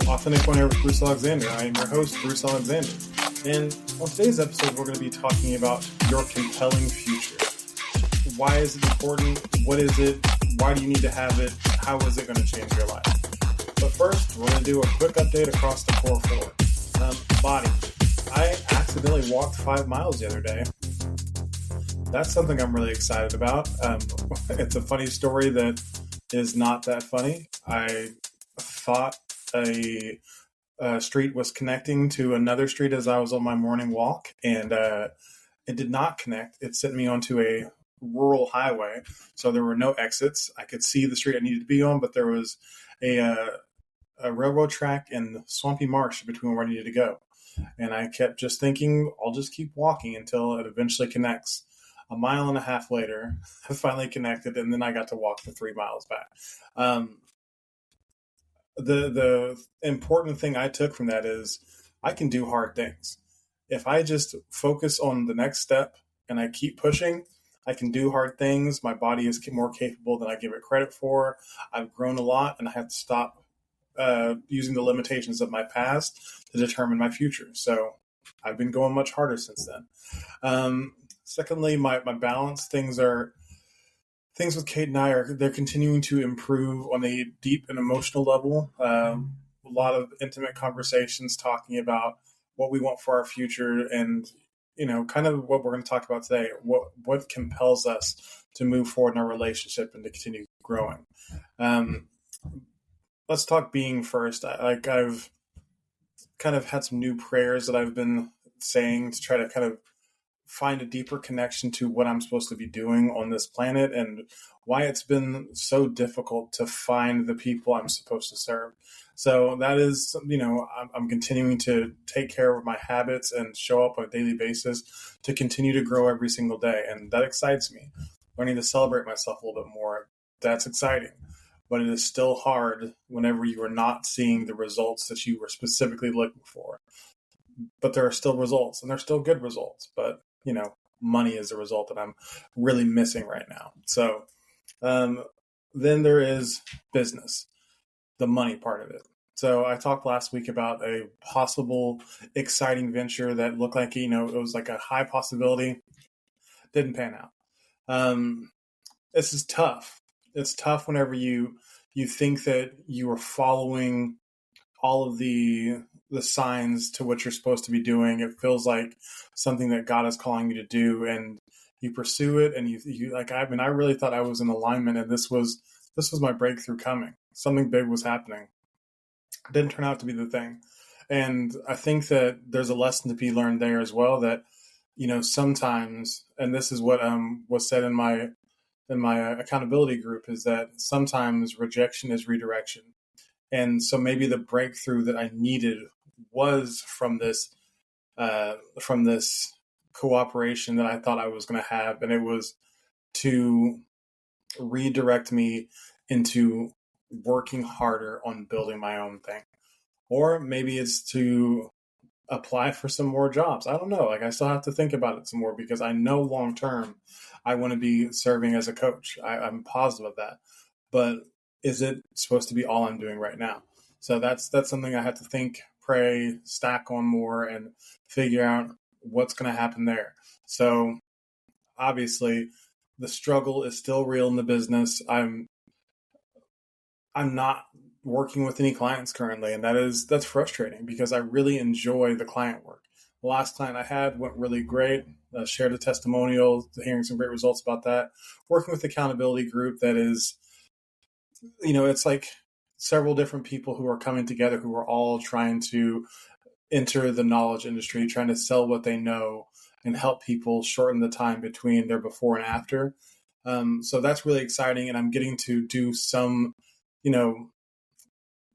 Authentic One Air with Bruce Alexander. I am your host, Bruce Alexander. And on today's episode, we're going to be talking about your compelling future. Why is it important? What is it? Why do you need to have it? How is it going to change your life? But first, we're going to do a quick update across the core floor. Body. I accidentally walked 5 miles the other day. That's something I'm really excited about. It's a funny story that is not that funny. I thought a street was connecting to another street as I was on my morning walk, and it did not connect. It sent me onto a rural highway, so there were no exits. I could see the street I needed to be on, but there was a railroad track and swampy marsh between where I needed to go. And I kept just thinking, I'll just keep walking until it eventually connects. 1.5 miles later, I finally connected, and then I got to walk the 3 miles back. The important thing I took from that is I can do hard things. If I just focus on the next step and I keep pushing, I can do hard things. My body is more capable than I give it credit for. I've grown a lot, and I have to stop using the limitations of my past to determine my future. So I've been going much harder since then. Secondly, my balance, things with Kate and they're continuing to improve on a deep and emotional level. A lot of intimate conversations talking about what we want for our future and, kind of what we're going to talk about today, what compels us to move forward in our relationship and to continue growing. Let's talk being first. I've kind of had some new prayers that I've been saying to try to kind of find a deeper connection to what I'm supposed to be doing on this planet and why it's been so difficult to find the people I'm supposed to serve. So that is, I'm continuing to take care of my habits and show up on a daily basis to continue to grow every single day. And that excites me. Learning to celebrate myself a little bit more, that's exciting. But it is still hard whenever you are not seeing the results that you were specifically looking for. But there are still results, and they're still good results. But, money is the result that I'm really missing right now. So then there is business, the money part of it. So I talked last week about a possible exciting venture that looked like, it was like a high possibility. Didn't pan out. This is tough. It's tough whenever you think that you are following all of the signs to what you're supposed to be doing. It feels like something that God is calling you to do, and you pursue it. And you like, I really thought I was in alignment, and this was my breakthrough coming. Something big was happening. It didn't turn out to be the thing. And I think that there's a lesson to be learned there as well, that, sometimes, and this is what was said in my accountability group, is that sometimes rejection is redirection. And so maybe the breakthrough that I needed was from this cooperation that I thought I was going to have. And it was to redirect me into working harder on building my own thing. Or maybe it's to apply for some more jobs. I don't know. I still have to think about it some more, because I know long term I want to be serving as a coach. I'm positive of that. But is it supposed to be all I'm doing right now? So that's something I have to think, pray, stack on more, and figure out what's going to happen there. So obviously the struggle is still real in the business. I'm not working with any clients currently, and that's frustrating because I really enjoy the client work. The last client I had went really great. Shared a testimonial, hearing some great results about that. Working with the accountability group that is, it's like several different people who are coming together who are all trying to enter the knowledge industry, trying to sell what they know and help people shorten the time between their before and after. So that's really exciting. And I'm getting to do some,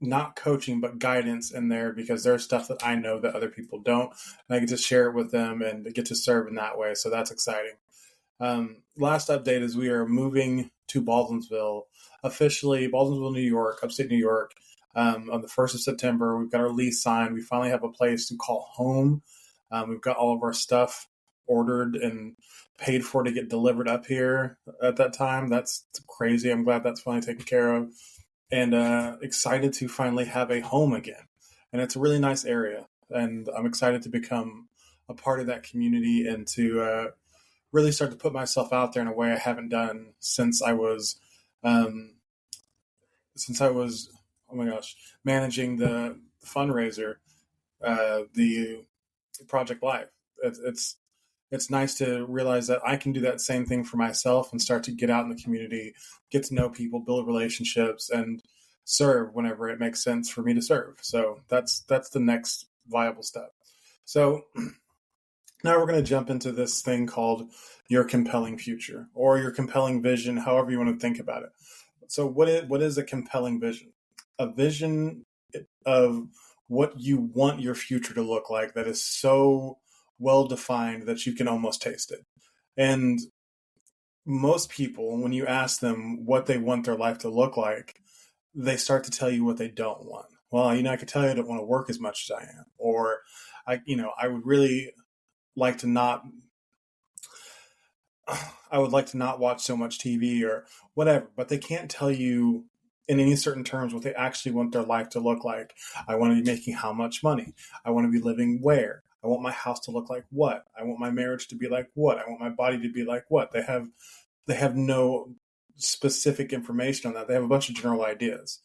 not coaching, but guidance in there, because there's stuff that I know that other people don't. And I get to share it with them and get to serve in that way. So that's exciting. Last update is we are moving to Baldwinsville, officially Baldwinsville, New York, upstate New York, on the 1st of September. We've got our lease signed. We finally have a place to call home. We've got all of our stuff ordered and paid for to get delivered up here at that time. That's crazy. I'm glad that's finally taken care of, and excited to finally have a home again. and it's a really nice area. And I'm excited to become a part of that community and to really start to put myself out there in a way I haven't done um, since I was, oh my gosh, managing the fundraiser, the Project Life. It's nice to realize that I can do that same thing for myself and start to get out in the community, get to know people, build relationships, and serve whenever it makes sense for me to serve. So that's the next viable step. So now we're going to jump into this thing called your compelling future or your compelling vision, however you want to think about it. So what is a compelling vision? A vision of what you want your future to look like that is so well defined that you can almost taste it. And most people, when you ask them what they want their life to look like, they start to tell you what they don't want. Well, I could tell you I don't want to work as much as I am, or I would really like to not I would like to not watch so much TV or whatever, but they can't tell you in any certain terms what they actually want their life to look like. I want to be making how much money? I want to be living where? I want my house to look like what? I want my marriage to be like what? I want my body to be like what? They have no specific information on that. They have a bunch of general ideas.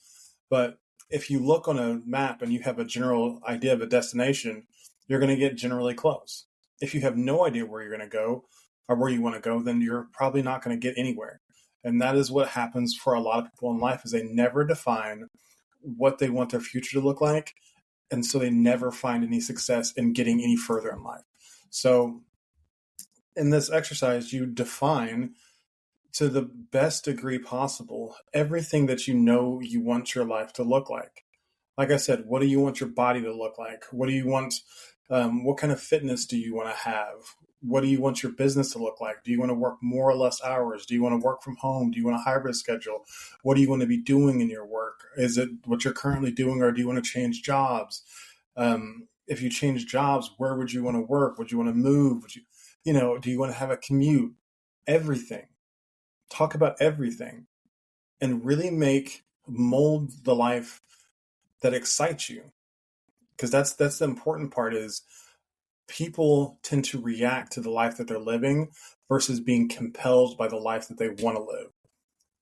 But if you look on a map and you have a general idea of a destination, you're going to get generally close. If you have no idea where you're going to go or where you want to go, then you're probably not going to get anywhere. And that is what happens for a lot of people in life is they never define what they want their future to look like. And so they never find any success in getting any further in life. So in this exercise, you define to the best degree possible everything that you know you want your life to look like. Like I said, what do you want your body to look like? What do you want? What kind of fitness do you want to have? What do you want your business to look like? Do you want to work more or less hours? Do you want to work from home? Do you want a hybrid schedule? What do you want to be doing in your work? Is it what you're currently doing, or do you want to change jobs? If you change jobs, where would you want to work? Would you want to move? Do you want to have a commute? Everything. Talk about everything and really mold the life that excites you. Because that's the important part is people tend to react to the life that they're living versus being compelled by the life that they want to live.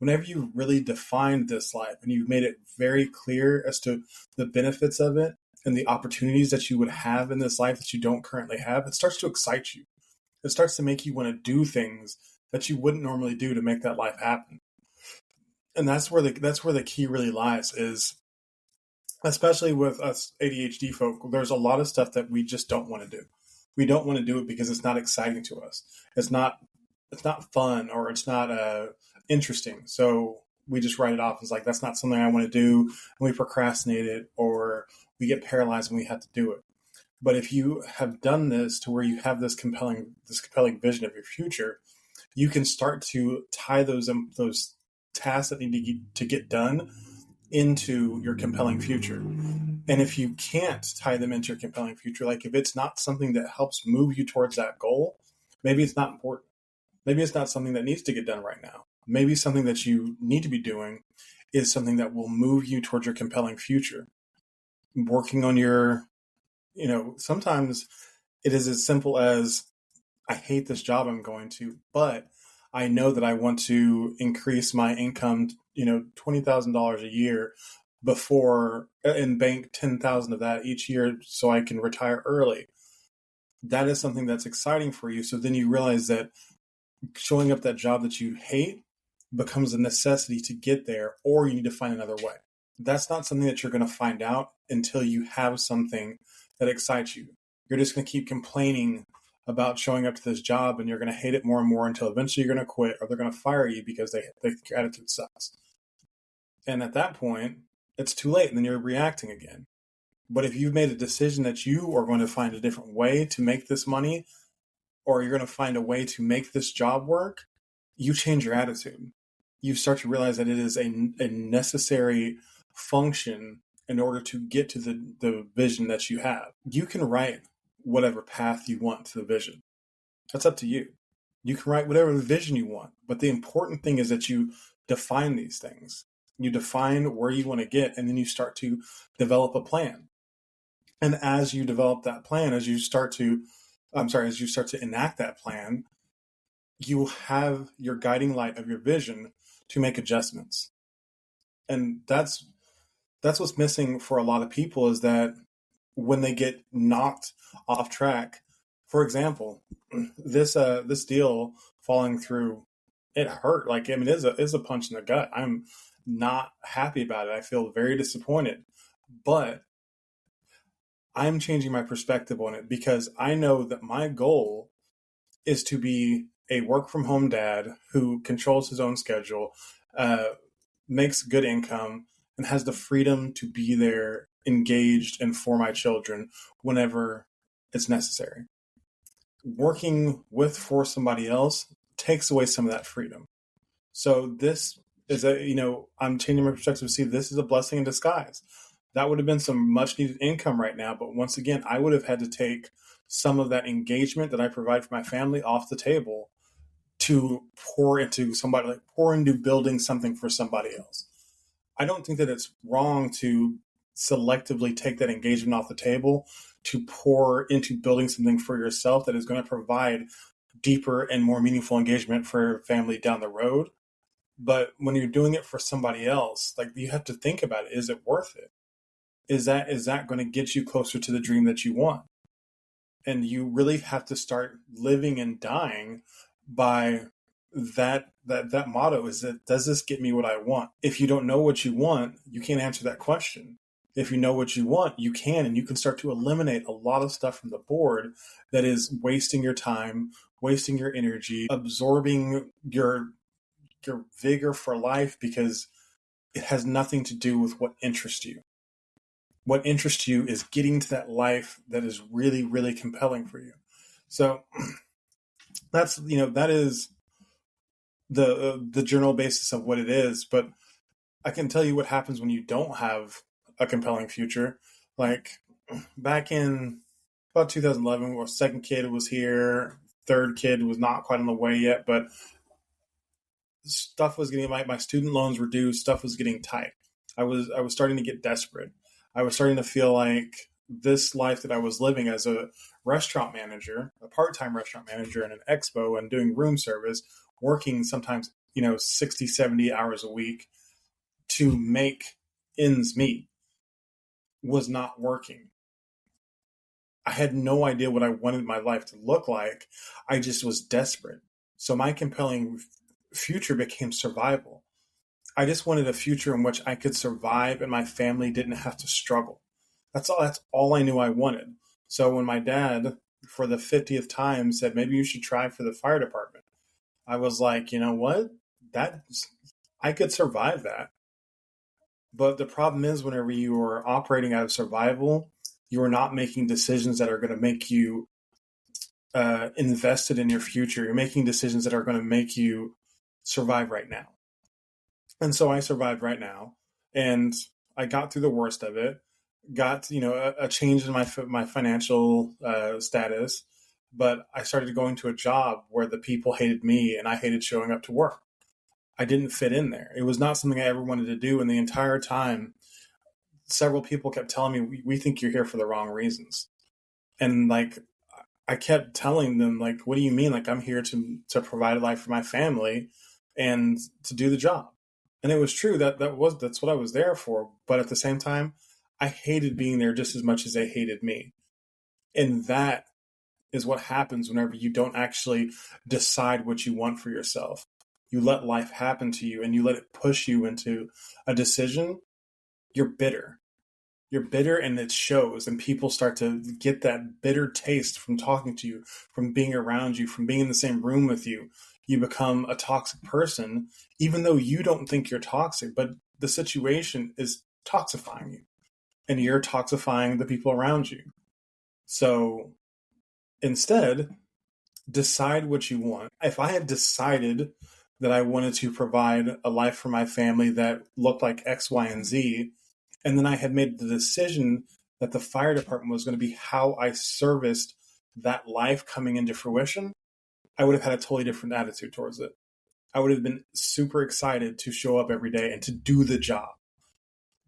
Whenever you really defined this life and you've made it very clear as to the benefits of it and the opportunities that you would have in this life that you don't currently have, it starts to excite you. It starts to make you want to do things that you wouldn't normally do to make that life happen. And that's where the key really lies is, especially with us ADHD folk, there's a lot of stuff that we just don't want to do. We don't want to do it because it's not exciting to us. It's not fun, or it's not interesting. So we just write it off as like, that's not something I want to do. And we procrastinate it, or we get paralyzed when we have to do it. But if you have done this to where you have this compelling vision of your future, you can start to tie those tasks that need to get done into your compelling future. And if you can't tie them into your compelling future, like if it's not something that helps move you towards that goal, maybe it's not important. Maybe it's not something that needs to get done right now. Maybe something that you need to be doing is something that will move you towards your compelling future. Working on sometimes it is as simple as, I hate this job I'm going to, but I know that I want to increase my income, $20,000 a year before, and bank 10,000 of that each year so I can retire early. That is something that's exciting for you. So then you realize that showing up that job that you hate becomes a necessity to get there, or you need to find another way. That's not something that you're going to find out until you have something that excites you. You're just going to keep complaining about showing up to this job, and you're going to hate it more and more until eventually you're going to quit, or they're going to fire you because they think your attitude sucks. And at that point, it's too late, and then you're reacting again. But if you've made a decision that you are going to find a different way to make this money, or you're going to find a way to make this job work, you change your attitude. You start to realize that it is a necessary function in order to get to the vision that you have. You can write whatever path you want to the vision. That's up to you. You can write whatever vision you want. But the important thing is that you define these things. You define where you want to get, and then you start to develop a plan. And as you develop that plan, as you start to enact that plan, you have your guiding light of your vision to make adjustments. And that's what's missing for a lot of people, is that when they get knocked off track, for example, this deal falling through, it hurt. Like, I mean, it is a punch in the gut. I'm not happy about it. I feel very disappointed. But I'm changing my perspective on it because I know that my goal is to be a work from home dad who controls his own schedule, uh, makes good income, and has the freedom to be there, engaged, and for my children whenever it's necessary. Working with for somebody else takes away some of that freedom. So this is I'm changing my perspective to see this is a blessing in disguise. That would have been some much needed income right now. But once again, I would have had to take some of that engagement that I provide for my family off the table to pour into building something for somebody else. I don't think that it's wrong to selectively take that engagement off the table to pour into building something for yourself that is going to provide deeper and more meaningful engagement for your family down the road. But when you're doing it for somebody else, like, you have to think about it. Is it worth it? Is that going to get you closer to the dream that you want? And you really have to start living and dying by that motto. Is that, does this get me what I want? If you don't know what you want, you can't answer that question. If you know what you want, you can, and you can start to eliminate a lot of stuff from the board that is wasting your time, wasting your energy, absorbing your vigor for life, because it has nothing to do with what interests you. What interests you is getting to that life that is really, really compelling for you. So that is the general basis of what it is. But I can tell you what happens when you don't have a compelling future. Like, back in about 2011, our second kid was here, third kid was not quite on the way yet, but stuff was getting, my student loans were due, stuff was getting tight. I was starting to get desperate. I was starting to feel like this life that I was living as a restaurant manager, a part-time restaurant manager in an expo, and doing room service, working sometimes 60, 70 hours a week to make ends meet, was not working. I had no idea what I wanted my life to look like. I just was desperate. So my compelling future became survival. I just wanted a future in which I could survive and my family didn't have to struggle. That's all I knew I wanted. So when my dad, for the 50th time, said, maybe you should try for the fire department, I was like, you know what? That I could survive that. But the problem is, whenever you are operating out of survival, you are not making decisions that are going to make you invested in your future. You're making decisions that are going to make you survive right now. And so I survived right now, and I got through the worst of it. Got a change in my financial status, but I started going to a job where the people hated me and I hated showing up to work. I didn't fit in there. It was not something I ever wanted to do, and the entire time, several people kept telling me, we think you're here for the wrong reasons. And like, I kept telling them, like, what do you mean? Like, I'm here to provide a life for my family and to do the job. And it was true that's what I was there for. But at the same time, I hated being there just as much as they hated me. And that is what happens whenever you don't actually decide what you want for yourself. You let life happen to you and you let it push you into a decision. You're bitter. You're bitter, and it shows, and people start to get that bitter taste from talking to you, from being around you, from being in the same room with you. You become a toxic person, even though you don't think you're toxic, but the situation is toxifying you, and you're toxifying the people around you. So instead, decide what you want. If I had decided that I wanted to provide a life for my family that looked like X, Y, and Z, and then I had made the decision that the fire department was going to be how I serviced that life coming into fruition, I would have had a totally different attitude towards it. I would have been super excited to show up every day and to do the job.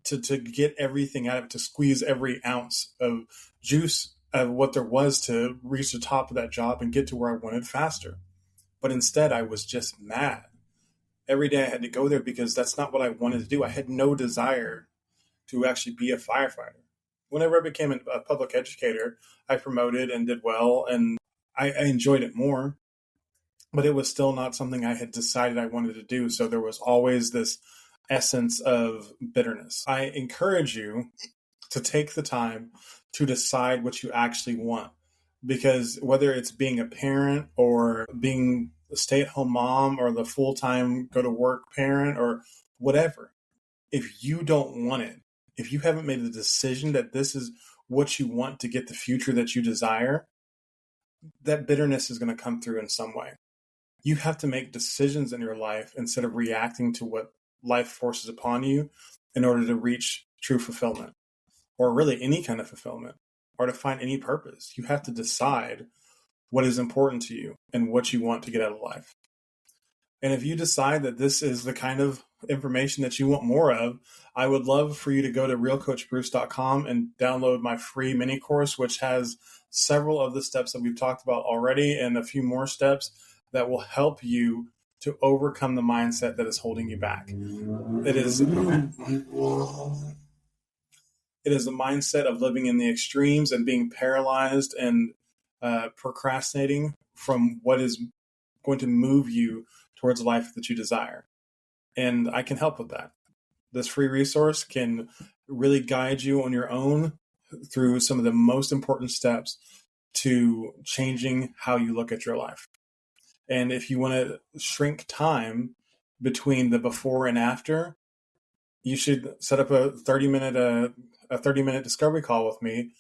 to get everything out of it, to squeeze every ounce of juice of what there was to reach the top of that job and get to where I wanted faster. But instead, I was just mad. Every day I had to go there because that's not what I wanted to do. I had no desire to actually be a firefighter. Whenever I became a public educator, I promoted and did well, and I enjoyed it more, but it was still not something I had decided I wanted to do. So there was always this essence of bitterness. I encourage you to take the time to decide what you actually want. Because whether it's being a parent or being a stay-at-home mom or the full-time go-to-work parent or whatever, if you don't want it, if you haven't made the decision that this is what you want to get the future that you desire, that bitterness is going to come through in some way. You have to make decisions in your life instead of reacting to what life forces upon you in order to reach true fulfillment, or really any kind of fulfillment, or to find any purpose. You have to decide what is important to you and what you want to get out of life. And if you decide that this is the kind of information that you want more of, I would love for you to go to realcoachbruce.com and download my free mini course, which has several of the steps that we've talked about already and a few more steps that will help you to overcome the mindset that is holding you back. It is a mindset of living in the extremes and being paralyzed and procrastinating from what is going to move you towards a life that you desire. And I can help with that. This free resource can really guide you on your own through some of the most important steps to changing how you look at your life. And if you want to shrink time between the before and after, you should set up a 30-minute discovery call with me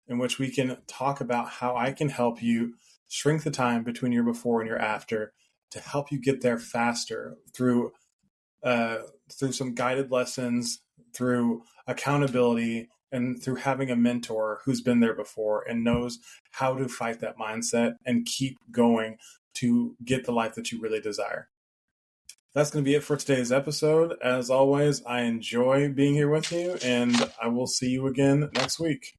in which we can talk about how I can help you shrink the time between your before and your after to help you get there faster through some guided lessons, through accountability, and through having a mentor who's been there before and knows how to fight that mindset and keep going to get the life that you really desire. That's going to be it for today's episode. As always, I enjoy being here with you, and I will see you again next week.